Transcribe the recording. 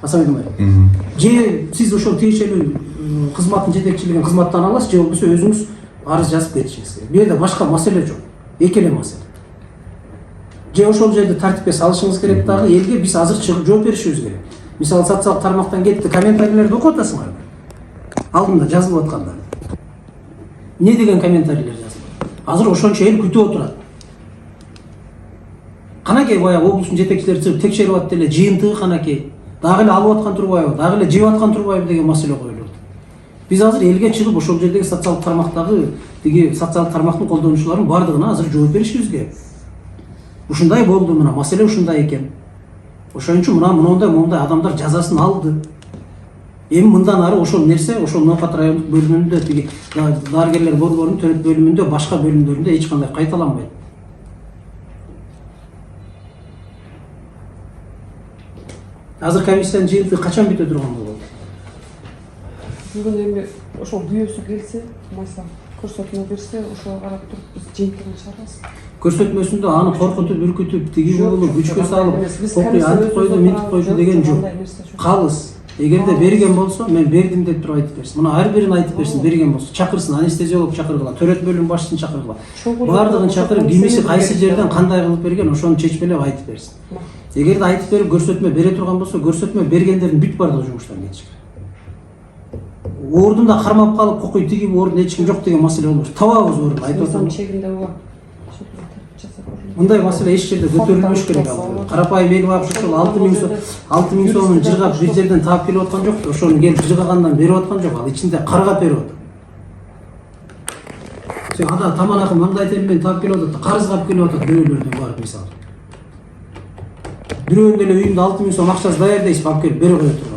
Асабай же сиз ошол тиешелүү кызматтын жетекчилигин кызматтан аласыз же болбосо өзүңүз арыз жазып кетишиңиз керек. Бул жерде башка маселе жок. Эки эле маселе. Же ошол жерде тартипке салышыңыз керек дагы, элге биз азыр чыгып жооп беришибиз керек. Мисалы социалдык тармактан кетти, комментарийлерди окуп атасыңарбы? Алдында жазылып атканда. Не деген комментарийлер жазылды? Азыр ошончо эл күтүп отурат. Канакей баягы облустун жетекчилери чыгып текшерип атты эле, жыйынтыгы канакей. Дагы эле алып аткан турбайбы, дагы эле жеп аткан турбайбы деген маселе коюлат. Биз азыр элге чыгып ошол жердеги социалдык тармактагы тиги социалдык тармактын колдонуучуларынын бардыгына азыр жооп беришибиз керек. Ушундай болду, мына маселе ушундай экен. Ошон үчүн мондай адамдар жазасын алды. Эми мындан ары ошол нерсе, ошол Ноокат райондук бөлүмүндө тиги дарыгерлер борборунун төрөт бөлүмүндө, башка бөлүмдөрүндө эч кандай кайталанбайт. Азыр комиссиянын жыйынтыгы качан бүтө турган болот? Бүгүн эми ошол бүйөөсү келсе, майса көрсөтмө берсе, ошого карап туруп биз жыйынтыгын чыгарабыз. Көрсөтмөсүндө аны коркутуп, үркүтүп, тиги болуп, күчкө салып, копуй айтып койду, мынтип койду деген жок. Калыс. Эгерде берген болсо, мен бердим деп туруп айтып берсин. Мына ар бирин айтып берсин, берген болсо. Чакырсын, анестезиолог чакыргыла, төрөт бөлүм башчысын чакыргыла. Бардыгын чакырып, кимиси кайсы жерден кандай кылып берген, ошону чечмелеп айтып берсин. Эгерде айтып берип көрсөтмө бере турган болсо, көрсөтмө бергендердин бүт бардыгы жумуштан кетиш керек. Ордунда кармап калып, кокуй тиги ордун эч ким жок деген маселе болбош. Табабыз ордун, айтып атам. Мындай маселе эч жерде көтөрүлбөш керек ал. Карапайым эл багып ошол 6000 сомун жыргап бир жерден таап келип аткан жок. Ошону келип жыргагандан берип аткан жок. Ал ичинде каргап берип атат. Сен ада таман акы мындай темпен таап келип атат, карызгап келип атат бирөөлөрдөн барып мисалы. Бирөөнүн эле үйүндө 6000 сом акчасы даярдайсыз, алып келип бере кое турган.